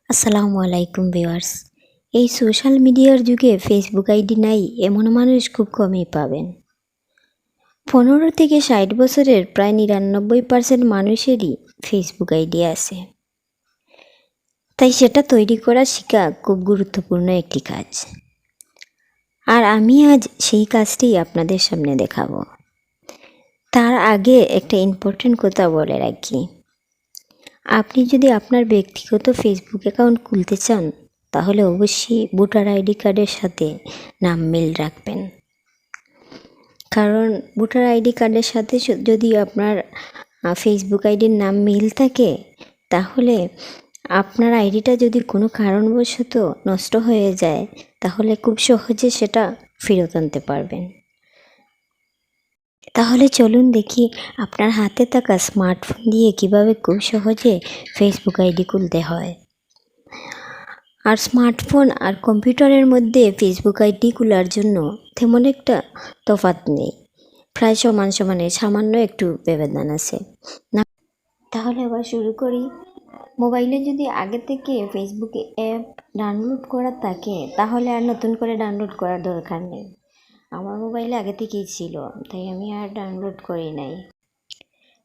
আসসালামু আলাইকুম ভিউয়ার্স। এই সোশ্যাল মিডিয়ার যুগে ফেসবুক আইডি নাই এমন মানুষ খুব কমই পাবেন। 15 থেকে 60 বছরের প্রায় 99% মানুষেরই ফেসবুক আইডি আছে। তাই সেটা তৈরি করা শেখা খুব গুরুত্বপূর্ণ একটি কাজ। আর আমি আজ সেই কাজটি আপনাদের সামনে দেখাবো। তার আগে একটা ইম্পর্টেন্ট কথা বলে রাখি। আপনি যদি আপনার ব্যক্তিগত ফেসবুক অ্যাকাউন্ট খুলতে চান তাহলে অবশ্যই ভোটার আইডি কার্ডের সাথে নাম মিল রাখবেন। কারণ ভোটার আইডি কার্ডের সাথে যদি আপনার ফেসবুক আইডির নাম মিল থাকে তাহলে আপনার আইডিটা যদি কোনো কারণবশত নষ্ট হয়ে যায় তাহলে খুব সহজে সেটা ফেরত আনতে পারবেন। তাহলে চলুন দেখি আপনার হাতে থাকা স্মার্টফোন দিয়ে কিভাবে খুব সহজে ফেসবুক আইডি খুলতে হয়। আর স্মার্টফোন আর কম্পিউটারের মধ্যে ফেসবুক আইডি খোলার জন্য তেমন একটা তফাৎ নেই, প্রায় সমান সমানে সামান্য একটু ব্যবধান আছে না। তাহলে আবার শুরু করি। মোবাইলে যদি আগে থেকে ফেসবুকে অ্যাপ ডাউনলোড করা থাকে তাহলে আর নতুন করে ডাউনলোড করার দরকার নেই। আমার মোবাইলে আগে থেকেই ছিল, তাই আমি আর ডাউনলোড করি নাই।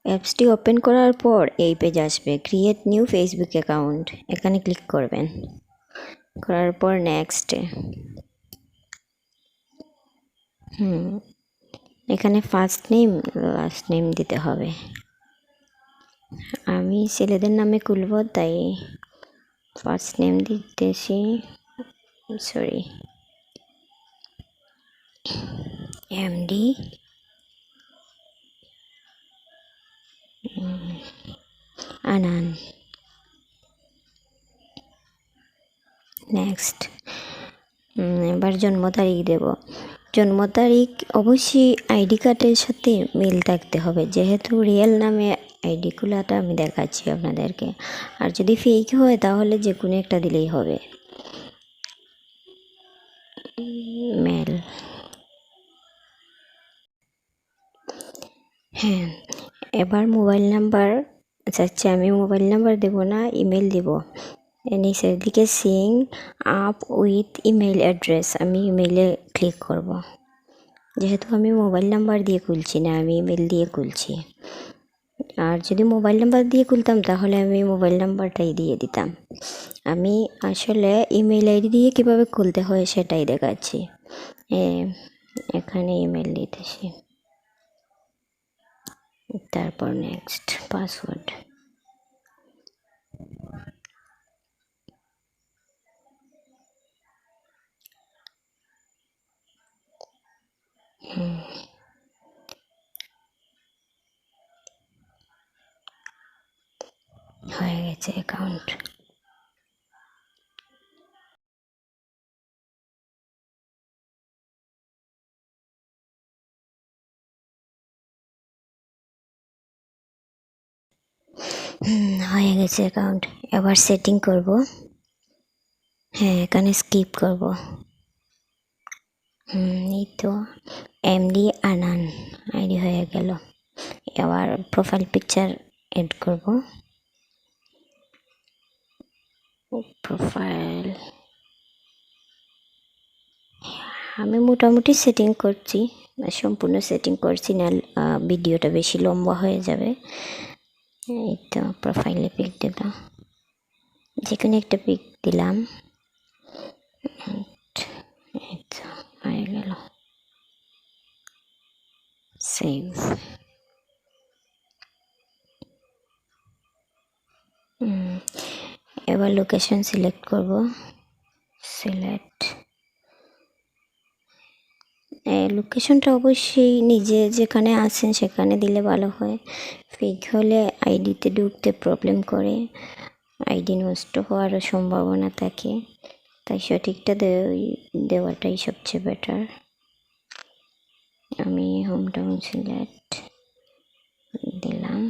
অ্যাপসটি ওপেন করার পর এই পেজ আসবে, ক্রিয়েট নিউ ফেসবুক অ্যাকাউন্ট। এখানে ক্লিক করবেন, করার পর নেক্সটে এখানে ফার্স্ট নেম লাস্ট নেম দিতে হবে। আমি ছেলেদের নামে খুলব তাই ফার্স্ট নেম দিতেছি, সরি এমডি আনান। নেক্সট এবার জন্ম তারিখ দেব। জন্ম তারিখ অবশ্যই আইডি কার্ডের সাথে মিল থাকতে হবে, যেহেতু রিয়েল নামে আইডি খোলাটা আমি দেখাচ্ছি আপনাদেরকে। আর যদি ফেক হয় তাহলে যে কোনো একটা দিলেই হবে। মেল, হ্যাঁ। এবার মোবাইল নাম্বার চাচ্ছে, আমি মোবাইল নাম্বার দেব না, ইমেল দেব। নিচের দিকে Singh up with email address, আমি ইমেলে ক্লিক করব। যেহেতু আমি মোবাইল নাম্বার দিয়ে খুলছি না, আমি ইমেল দিয়ে খুলছি। আর যদি মোবাইল নাম্বার দিয়ে খুলতাম তাহলে আমি মোবাইল নাম্বারটাই দিয়ে দিতাম। আমি আসলে ইমেল আইডি দিয়ে কীভাবে খুলতে হয় সেটাই দেখাচ্ছি। এখানে ইমেল দিতেছি, তারপর নেক্সট পাসওয়ার্ড। হয়ে গেছে অ্যাকাউন্ট। হয়ে গেছে অ্যাকাউন্ট। এবার সেটিং করব। হ্যাঁ, এখানে স্কিপ করব। এই তো এমডি আনান আইডি হয়ে গেল। এবার প্রোফাইল পিকচার এড করব। প্রোফাইল আমি মোটামুটি সেটিং করছি, সম্পূর্ণ সেটিং করছি না, ভিডিওটা বেশি লম্বা হয়ে যাবে। এই তো প্রোফাইলে পিক দিলাম, যে কোনো একটা পিক দিলাম। এই তো হয়ে গেল, সেভ। এবার লোকেশন সিলেক্ট করব, সিলেক্ট। লোকেশনটা অবশ্যই নিজে যেখানে আছেন সেখানে দিলে ভালো হয়। ফেক হলে আইডিতে ঢুকতে প্রবলেম করে, আইডি নষ্ট হওয়ারও সম্ভাবনা থাকে, তাই সঠিকটা দেওয়াটাই সবচেয়ে বেটার। আমি হোম টাউন সিলেক্ট দিলাম।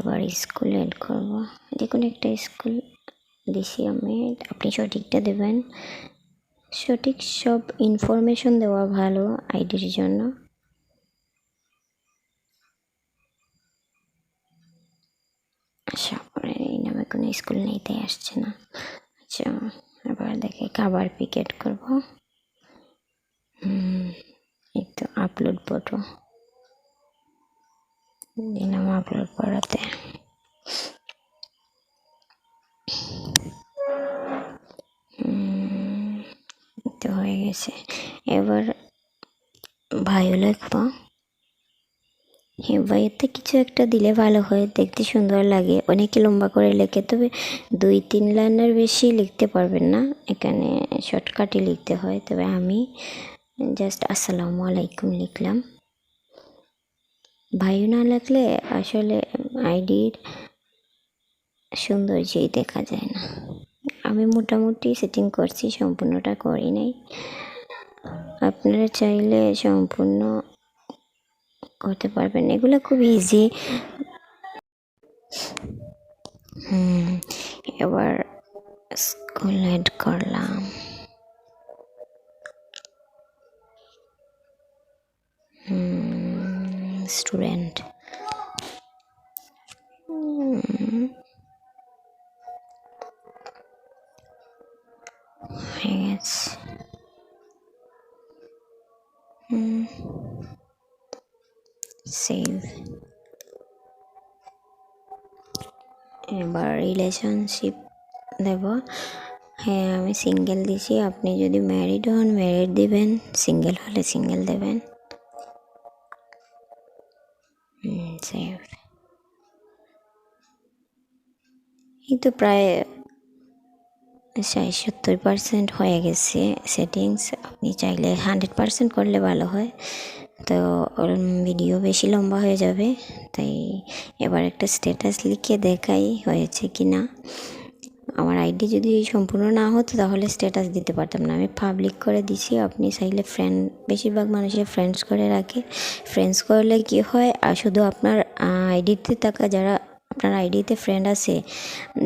এবার স্কুল এড করব, যে কোনো একটা স্কুল দিছি আমি, আপনি সঠিকটা দেবেন। সঠিক সব ইনফরমেশন দেওয়া ভালো আইডির জন্য। আশা করে এই নামে কোনো স্কুল নেই, তাই আসছে না। আচ্ছা, এবার দেখে খাবার পিকেট করব। এই তো আপলোড ফটো দিলাম, আপলোড করাতে তো হয়ে গেছে। এবার ভাইও লিখবো। হ্যাঁ, ভাইয়েতে কিছু একটা দিলে ভালো হয়, দেখতে সুন্দর লাগে। অনেকে লম্বা করে লেখে, তবে 2-3 লাইনের বেশি লিখতে পারবেন না, এখানে শর্টকাটে লিখতে হয়। তবে আমি জাস্ট আসসালামু আলাইকুম লিখলাম। ভাইও না লিখলে আসলে আইডির সৌন্দর্যই দেখা যায় না। আমি মোটামুটি সেটিং করছি, সম্পূর্ণটা করি নাই। আপনারা চাইলে সম্পূর্ণ করতে পারবেন, এগুলো খুব ইজি। এবার স্কুল অ্যাড করলাম। স্টুডেন্ট হয়ে গেছে। সেভ। এবার রিলেশনশিপ দেব। হ্যাঁ, আমি সিঙ্গেল দিছি, আপনি যদি ম্যারিড হন ম্যারিড দিবেন, সিঙ্গেল হলে সিঙ্গেল দেবেন। সেভ। এই তো প্রায় 60-70% হয়ে গেছে সেটিংস। আপনি চাইলে 100% করলে ভালো হয়, তো ভিডিও বেশি লম্বা হয়ে যাবে। তাই এবার একটা স্ট্যাটাস লিখে দেখাই হয়েছে কি না। আমার আইডি যদি সম্পূর্ণ না হতো তাহলে স্ট্যাটাস দিতে পারতাম না, আমি পাবলিক করে দিছি। আপনি চাইলে ফ্রেন্ড, বেশিরভাগ মানুষের ফ্রেন্ডস করে রাখে। ফ্রেন্ডস করলে কি হয়, আর শুধু আপনার আইডিতে থাকা যারা আপনার আইডিতে ফ্রেন্ড আছে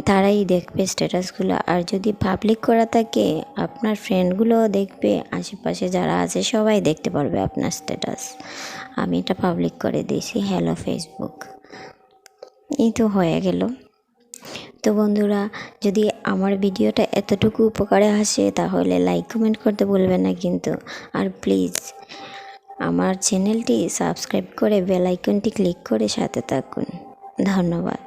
তারাই দেখবে স্ট্যাটাসগুলো। আর যদি পাবলিক করা থাকে আপনার ফ্রেন্ডগুলোও দেখবে, আশেপাশে যারা আছে সবাই দেখতে পারবে আপনার স্ট্যাটাস। আমি এটা পাবলিক করে দিয়েছি। Hello Facebook. এই তো হয়ে গেল। তো বন্ধুরা, যদি আমার ভিডিওটা এতটুকু উপকারে আসে তাহলে লাইক কমেন্ট করতে ভুলবেন না কিন্তু। আর প্লিজ আমার চ্যানেলটি সাবস্ক্রাইব করে বেল আইকনটি ক্লিক করে সাথে থাকুন। ধন্যবাদ।